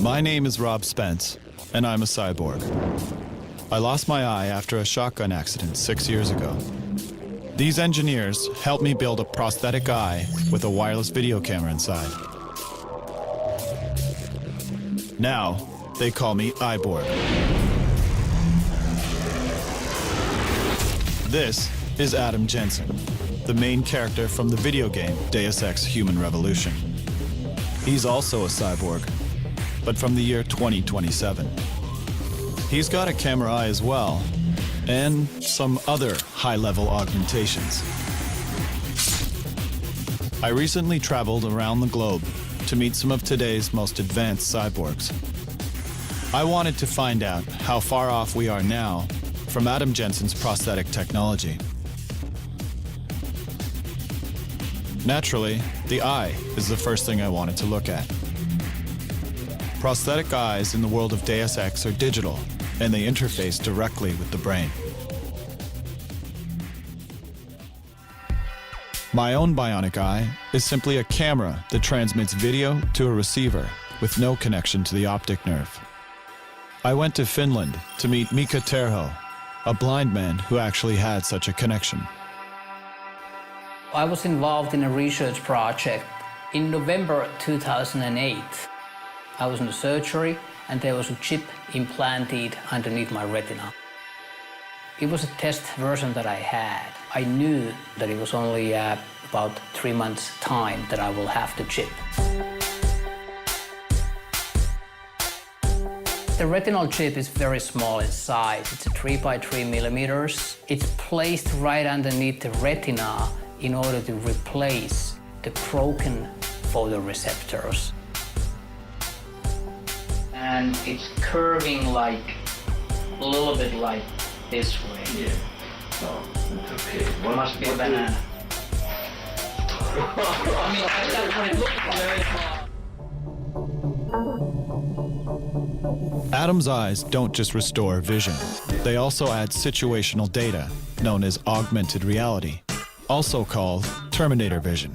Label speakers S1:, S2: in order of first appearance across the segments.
S1: My name is Rob Spence, and I'm a cyborg. I lost my eye after a shotgun accident 6 years ago. These engineers helped me build a prosthetic eye with a wireless video camera inside. Now, they call me Eyeborg. This is Adam Jensen, the main character from the video game Deus Ex: Human Revolution. He's also a cyborg, but from the year 2027. He's got a camera eye as well, and some other high-level augmentations. I recently traveled around the globe to meet some of today's most advanced cyborgs. I wanted to find out how far off we are now from Adam Jensen's prosthetic technology. Naturally, the eye is the first thing I wanted to look at. Prosthetic eyes in the world of Deus Ex are digital, and they interface directly with the brain. My own bionic eye is simply a camera that transmits video to a receiver with no connection to the optic nerve. I went to Finland to meet Mika Terho, a blind man who actually had such a connection.
S2: I was involved in a research project in November 2008. I was in the surgery and there was a chip implanted underneath my retina. It was a test version that I had. I knew that it was only about 3 months' time that I will have the chip. The retinal chip is very small in size. It's a 3 by 3 millimeters. It's placed right underneath the retina in order to replace the broken photoreceptors. And it's curving like, a little bit like this way.
S3: Yeah. Oh, it's okay.
S2: It must be a banana. I mean, that's what it looks very small.
S1: Adam's eyes don't just restore vision. They also add situational data, known as augmented reality, also called Terminator vision.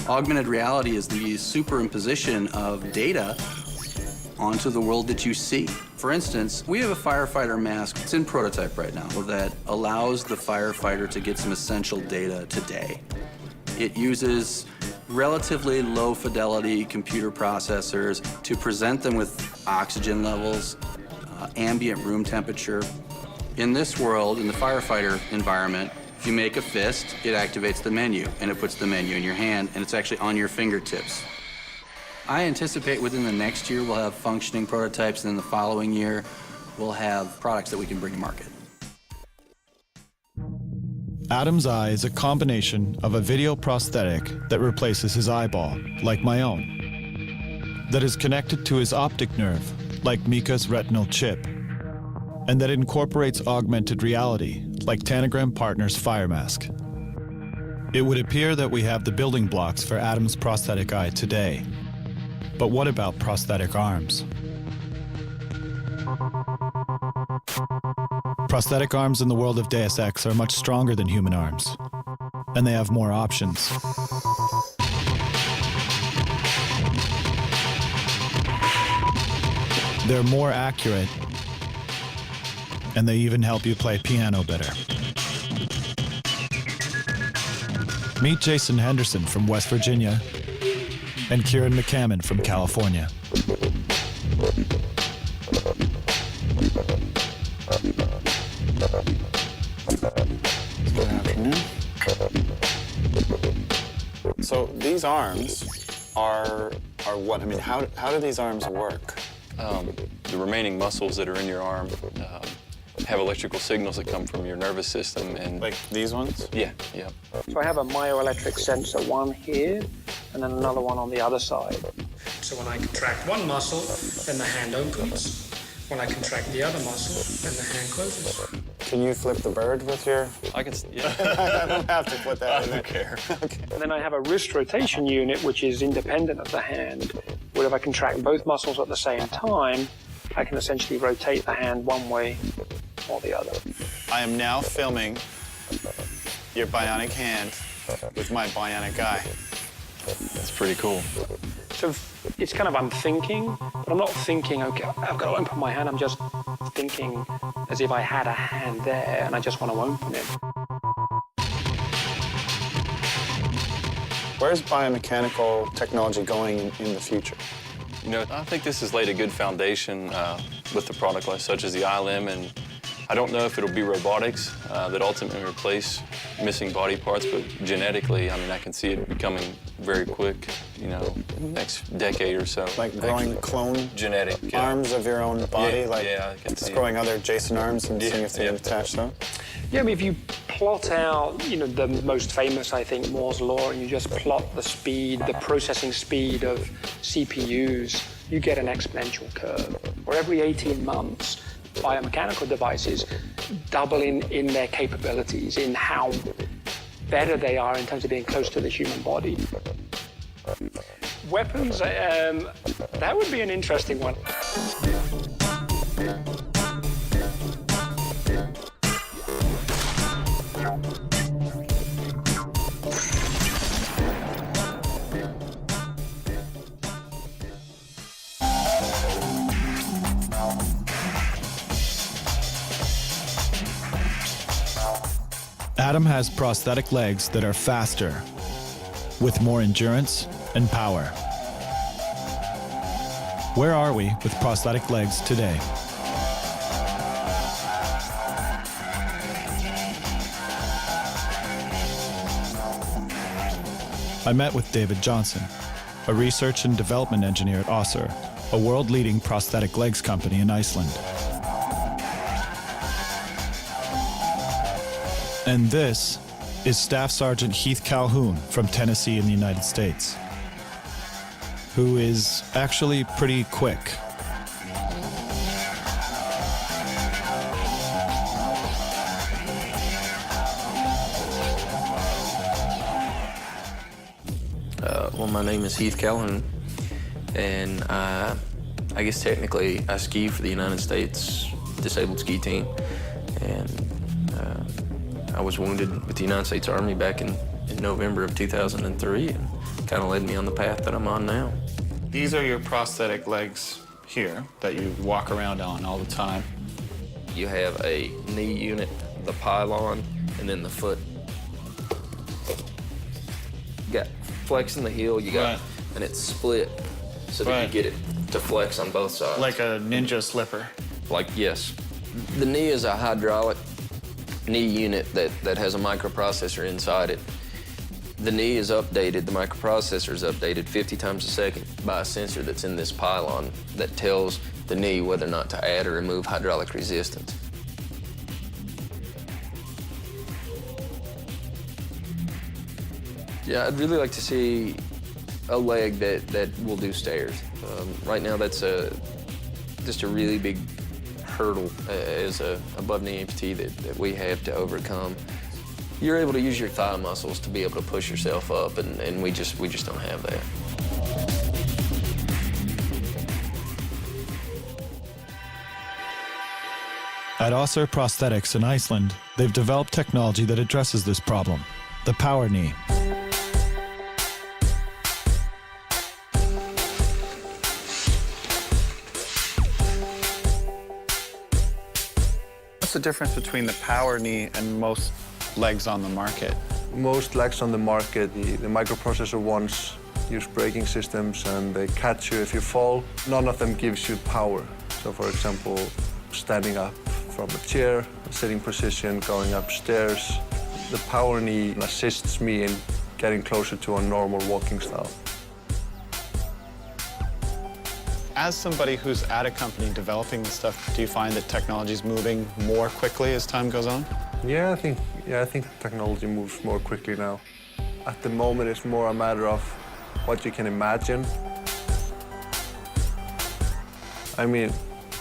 S4: Augmented reality is the superimposition of data onto the world that you see. For instance, we have a firefighter mask. It's in prototype right now that allows the firefighter to get some essential data today. It uses relatively low fidelity computer processors to present them with oxygen levels, ambient room temperature. In this world, in the firefighter environment, if you make a fist, it activates the menu, and it puts the menu in your hand, and it's actually on your fingertips. I anticipate within the next year we'll have functioning prototypes, and then the following year we'll have products that we can bring to market.
S1: Adam's eye is a combination of a video prosthetic that replaces his eyeball, like my own, that is connected to his optic nerve, like Mika's retinal chip, and that incorporates augmented reality, like Tanagram Partners' Fire Mask. It would appear that we have the building blocks for Adam's prosthetic eye today. But what about prosthetic arms? Prosthetic arms in the world of Deus Ex are much stronger than human arms, and they have more options. They're more accurate, and they even help you play piano better. Meet Jason Henderson from West Virginia and Kieran McCammon from California.
S5: Good afternoon. So these arms are what? I mean, how do these arms work?
S6: The remaining muscles that are in your arm have electrical signals that come from your nervous system, and
S5: Like these ones?
S6: yeah.
S7: So I have a myoelectric sensor, one here, and then another one on the other side.
S8: So when I contract one muscle, then the hand opens. When I contract the other muscle, then the hand closes.
S5: Can you flip the bird with your...
S6: I can, yeah.
S5: I don't have to put that
S6: I
S5: in there.
S6: don't care.
S5: Okay.
S7: And then I have a wrist rotation unit, which is independent of the hand, where if I contract both muscles at the same time, I can essentially rotate the hand one way or the other.
S5: I am now filming your bionic hand with my bionic eye.
S6: That's pretty cool.
S7: So it's kind of I'm thinking, but I'm not thinking, okay, I've got to open my hand. I'm just thinking as if I had a hand there and I just want to open it.
S5: Where's biomechanical technology going in the future?
S6: You know, I think this has laid a good foundation with the product line such as the iLim, and I don't know if it'll be robotics that ultimately replace missing body parts, but genetically, I mean, I can see it becoming very quick, you know, next decade or so.
S5: Like growing
S6: actually.
S5: clone
S6: Genetic, yeah.
S5: arms of your own body?
S6: Yeah,
S5: like
S6: yeah, I can
S5: just
S6: see
S5: growing other Jason arms and seeing if they attach them?
S7: Yeah, I mean, if you plot out, you know, the most famous, I think, Moore's Law, and you just plot the speed, the processing speed of CPUs, you get an exponential curve. Where every 18 months, biomechanical devices double in their capabilities, in how better they are in terms of being close to the human body. Weapons, that would be an interesting one.
S1: Adam has prosthetic legs that are faster, with more endurance and power. Where are we with prosthetic legs today? I met with David Johnson, a research and development engineer at Össur, a world-leading prosthetic legs company in Iceland. And this is Staff Sergeant Heath Calhoun from Tennessee in the United States, who is actually pretty quick.
S9: Well, my name is Heath Calhoun, and I guess technically I ski for the United States Disabled Ski Team, and I was wounded with the United States Army back in November of 2003, and kind of led me on the path that I'm on now.
S5: These are your prosthetic legs here that you walk around on all the time.
S9: You have a knee unit, the pylon, and then the foot. You got flex in the heel, you got, and it's split so that you get it to flex on both sides.
S5: Like a ninja slipper.
S9: Like, yes. The knee is a hydraulic knee unit that has a microprocessor inside it. The knee is updated, the microprocessor is updated 50 times a second by a sensor that's in this pylon that tells the knee whether or not to add or remove hydraulic resistance. Yeah, I'd really like to see a leg that will do stairs. Right now, that's just a really big hurdle as a above-knee amputee that we have to overcome. You're able to use your thigh muscles to be able to push yourself up, and we just don't have that.
S1: At Össur Prosthetics in Iceland, they've developed technology that addresses this problem, the power knee.
S5: What's the difference between the power knee and most legs on the market?
S10: Most legs on the market, the microprocessor ones, use braking systems and they catch you if you fall. None of them gives you power. So for example, standing up from a chair, sitting position, going upstairs. The power knee assists me in getting closer to a normal walking style.
S5: As somebody who's at a company developing this stuff, do you find that technology is moving more quickly as time goes on?
S10: Yeah, I think technology moves more quickly now. At the moment, it's more a matter of what you can imagine. I mean,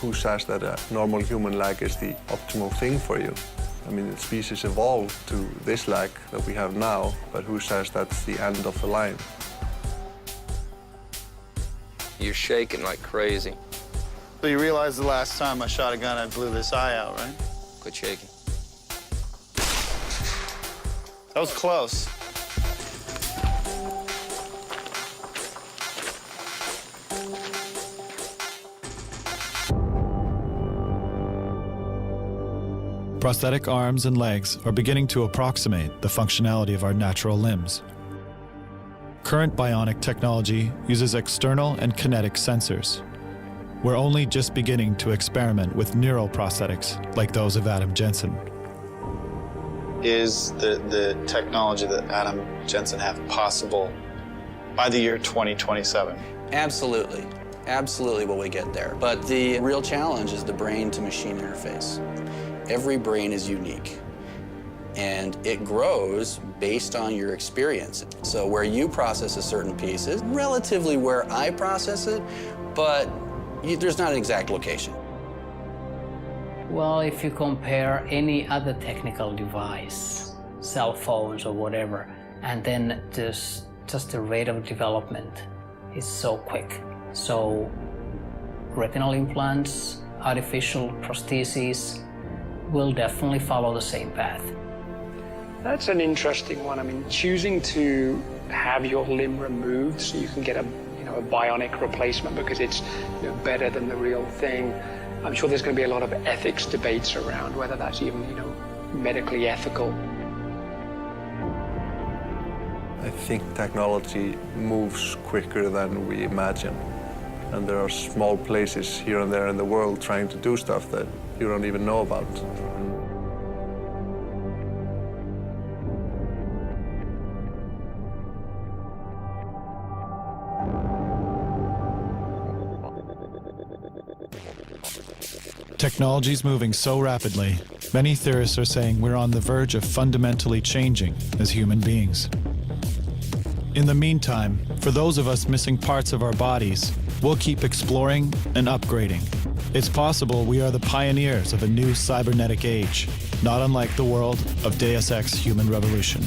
S10: who says that a normal human leg is the optimal thing for you? I mean, the species evolved to this leg that we have now, but who says that's the end of the line?
S9: You're shaking like crazy.
S5: So you realize the last time I shot a gun, I blew this eye out, right?
S9: Quit shaking.
S5: That was close.
S1: Prosthetic arms and legs are beginning to approximate the functionality of our natural limbs. Current bionic technology uses external and kinetic sensors. We're only just beginning to experiment with neuroprosthetics like those of Adam Jensen.
S5: Is the technology that Adam Jensen have possible by the year 2027?
S4: Absolutely. Absolutely will we get there. But the real challenge is the brain-to-machine interface. Every brain is unique, and it grows based on your experience. So where you process a certain piece is relatively where I process it, but there's not an exact location.
S2: Well, if you compare any other technical device, cell phones or whatever, and then just the rate of development is so quick. So retinal implants, artificial prostheses will definitely follow the same path.
S7: That's an interesting one. I mean, choosing to have your limb removed so you can get a bionic replacement because it's better than the real thing. I'm sure there's going to be a lot of ethics debates around whether that's even medically ethical.
S10: I think technology moves quicker than we imagine. And there are small places here and there in the world trying to do stuff that you don't even know about.
S1: Technology's moving so rapidly, many theorists are saying we're on the verge of fundamentally changing as human beings. In the meantime, for those of us missing parts of our bodies, we'll keep exploring and upgrading. It's possible we are the pioneers of a new cybernetic age, not unlike the world of Deus Ex Human Revolution.